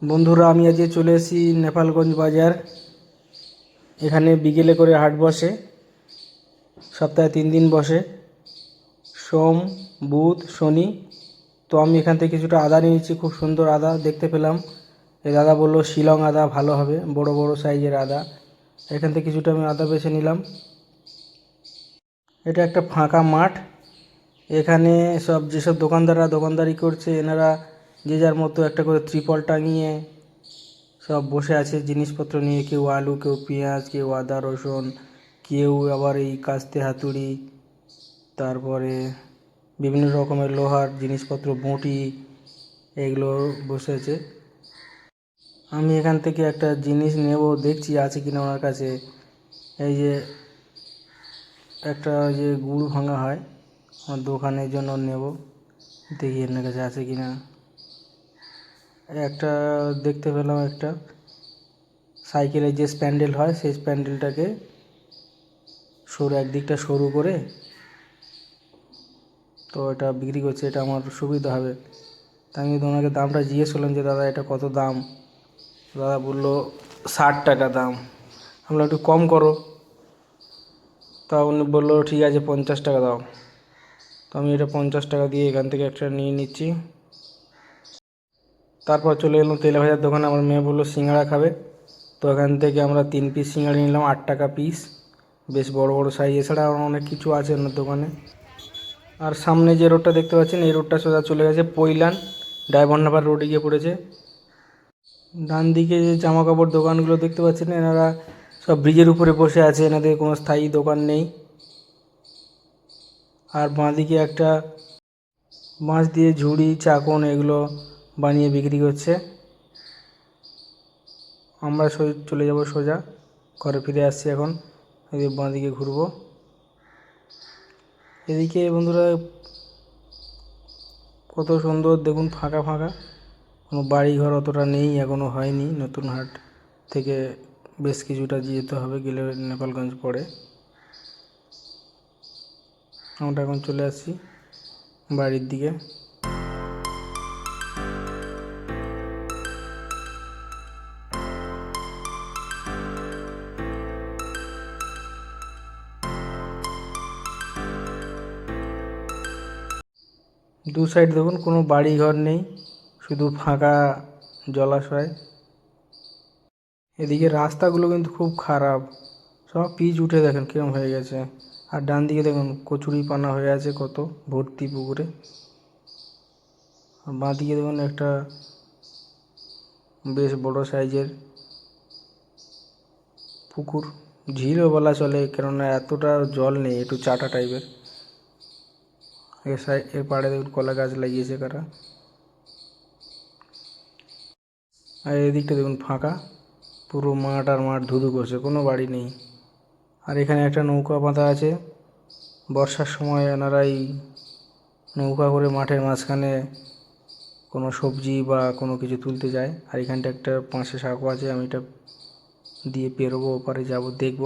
বন্ধুরা, আমি আজকে চলে এসেছি নেপালগঞ্জ বাজার। এখানে বিকেলে করে হাট বসে, সপ্তাহে 3 দিন বসে, সোম, বুধ, শনি। তো আমি এখান থেকে কিছুটা আদা নিয়েছি, খুব সুন্দর আদা দেখতে পেলাম। এই দাদা বললো শিলং আদা ভালো হবে, বড় বড় সাইজের আদা। এখান থেকে কিছুটা আমি আদা বেছে নিলাম। এটা একটা ফাঁকা মাঠ। এখানে যেসব দোকানদাররা দোকানদারি করছে, এনারা যে যার মতো একটা করে ত্রিপল টাঙিয়ে সব বসে আছে জিনিসপত্র নিয়ে। কেউ আলু, কেউ পেঁয়াজ, কেউ আদা রসুন, কেউ আবার এই কাস্তে হাতুড়ি, তারপরে বিভিন্ন রকমের লোহার জিনিসপত্র, বঁটি, এগুলো বসে আছে। আমি এখান থেকে একটা জিনিস নেব, দেখছি আছে কিনা ওনার কাছে। এই যে একটা যে গুড় ভাঙা হয়, আমার দোকানের জন্য নেব, দেখি এনার কাছে আছে কিনা। একটা দেখতে পেলাম, একটা সাইকেলের যে স্প্যান্ডেল হয়, সেই স্প্যান্ডেলটাকে একদিকটা সরু করে তো এটা বিক্রি করছে। এটা আমার সুবিধা হবে। তা আমি ওনাকে দামটা জিজ্ঞেস করলাম যে দাদা এটা কত দাম। দাদা বললো 60 টাকা দাম। আমরা একটু কম করো। তা উনি বললো ঠিক আছে 50 টাকা দাও। তো আমি এটা 50 টাকা দিয়ে এখান থেকে একটা নিয়ে নিচ্ছি। তারপর চলে এলাম তেলে ভাজার দোকানে। আমার মেয়ে বললো সিঙ্গাড়া খাবে, তো এখান থেকে আমরা 3 পিস সিঙ্গাড়া নিলাম, 8 টাকা পিস, বেশ বড় বড় সাইজ। এছাড়া অনেক কিছু আছে ওনার দোকানে। আর সামনে যে রোডটা দেখতে পাচ্ছেন, এই রোডটা সোজা চলে গেছে পৈলান, ডায়মন্ডহারবার রোডে গিয়ে পড়েছে। ডান দিকে যে জামা কাপড় দোকানগুলো দেখতে পাচ্ছেন, এনারা সব ব্রিজের উপরে বসে আছে, এনাদের কোনো স্থায়ী দোকান নেই। আর বাঁদিকে একটা বাঁশ দিয়ে ঝুড়ি, চাকন এগুলো বানিয়ে বিক্রি করছে। আমরা চলে যাব সোজা ঘরে, ফিরে আসছি এখন। এদিকে বাঁদিকে ঘুরবো। এদিকে বন্ধুরা কত সুন্দর দেখুন, ফাঁকা ফাঁকা, কোনো বাড়ি ঘর অতটা নেই, এখনও হয়নি। নতুন হাট থেকে বেশ কিছুটা যেতে হবে, গেলে নেপালগঞ্জ পড়ে। আমরা এখন চলে আসছি বাড়ির দিকে। দু সাইড দেখুন কোনো বাড়ি ঘর নেই, শুধু ফাঁকা জলাশয়। এদিকে রাস্তাগুলো কিন্তু খুব খারাপ, সব পিচ উঠে দেখেন কিরম হয়ে গেছে। আর ডান দিকে দেখুন কচুরি পানা হয়ে আছে কত ভর্তি পুকুরে। আর বাঁ দিকে দেখুন একটা বেশ বড় সাইজের পুকুর, ঝিলও বলা চলে, কেননা এতটা জল নেই, একটু চাটা টাইপের। এর পাড়ে দেখুন কলা গাছ লাগিয়েছে কারা। আর এদিকটা দেখুন ফাঁকা, পুরো মাঠ আর মাঠ, ধুধু করছে, কোনো বাড়ি নেই। আর এখানে একটা নৌকা বাঁধা আছে। বর্ষার সময় ওনারা এই নৌকা করে মাঠের মাঝখানে কোনো সবজি বা কোনো কিছু তুলতে যায়। আর এখানটা একটা পাশে সাঁকো আছে, আমি এটা দিয়ে পেরোবো, ওপারে যাব, দেখব।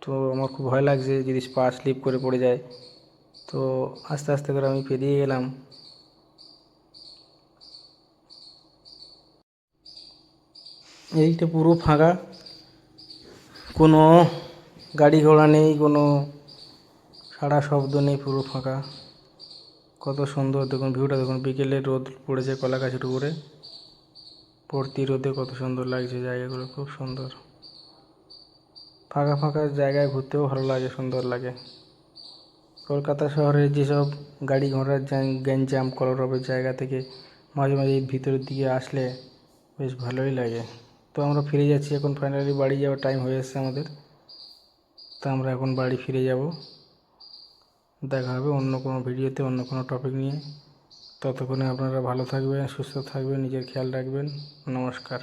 তো আমার খুব ভয় লাগছে যদি পা স্লিপ করে পড়ে যায়। তো আস্তে আস্তে করে আমি পেরিয়ে গেলাম। এইটা পুরো ফাঁকা, কোনো গাড়ি ঘোড়া নেই, কোনো সারা শব্দ নেই, পুরো ফাঁকা। কত সুন্দর দেখুন ভিউটা, দেখুন বিকেলে রোদ পড়েছে কলা গাছের উপরে, পড়তি রোদে কত সুন্দর লাগছে জায়গাগুলো, খুব সুন্দর। ফাঁকা ফাঁকা জায়গায় ঘুরতেও ভালো লাগে, সুন্দর লাগে। কলকাতা শহরে যেসব গাড়ি ঘোড়ার গ্যাঞ্জাম কলরবের জায়গা থেকে মাঝে মাঝে ভিতরের দিকে আসলে বেশ ভালোই লাগে। তো আমরা ফিরে যাচ্ছি এখন, ফাইনালি বাড়ি যাওয়ার টাইম হয়ে এসেছে আমাদের। তো আমরা এখন বাড়ি ফিরে যাব। দেখা হবে অন্য কোনো ভিডিওতে, অন্য কোনো টপিক নিয়ে। ততক্ষণে আপনারা ভালো থাকবেন, সুস্থ থাকবেন, নিজের খেয়াল রাখবেন। নমস্কার।